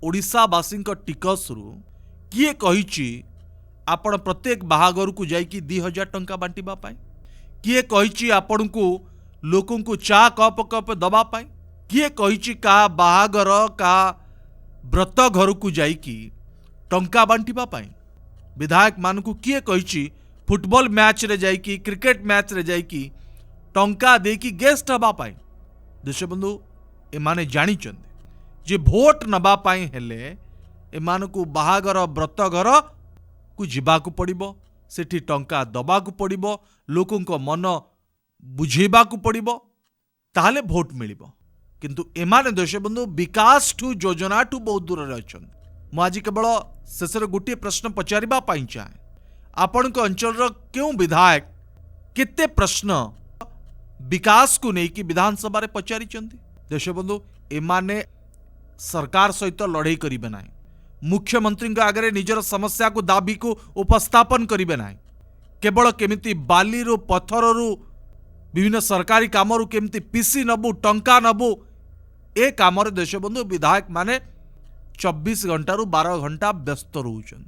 ओडिशावासी टिकस रु किए कही आपण प्रत्येक बाहागर को जाइकी 2000 टंका बांटिबा पाई, किए कही आपण को लोकों को चा कप कप दबा पाई, किए कही का बाहागर का व्रत घर को जाइकी टंका बांटिबा पाई, विधायक मान को किए कही फुटबॉल मैच रे जाइकी क्रिकेट मैच रे जाइकी टंका देकी गेस्ट हबा पाई। देशबंधु एमाने जानी जे भोट नबा पाई हेले एमान को बाहागर व्रत घर को जीवाकू पड़िबो, सेठी टंका दबाकू पड़िबो, लोकों को मन बुझेबाकू पड़िबो, ताहले भोट मिलिबो। किंतु एमाने देशबंधु विकास ठू योजना ठू बहुत दूर रे अछन। मु आज केवल शेष गोटे प्रश्न पचारिबा पाई चाहे, आपण को अंचल क्यों विधायक केते प्रश्न विकास को लेकिन विधानसभा रे पचारि चंदी। देशबंधु एमाने सरकार सहित लड़ाई करिबे नाही, मुख्यमंत्री आगे निजर समस्या को दाबी को उपस्थापन करिबे नाही, केवल केमिति बाली रो पत्थर रो विभिन्न सरकारी काम रो केमिति पीसी नबु टंका नबु ए काम रे देशबंधु विधायक माने 24 घंटा रु 12 घंटा व्यस्त रहउछन।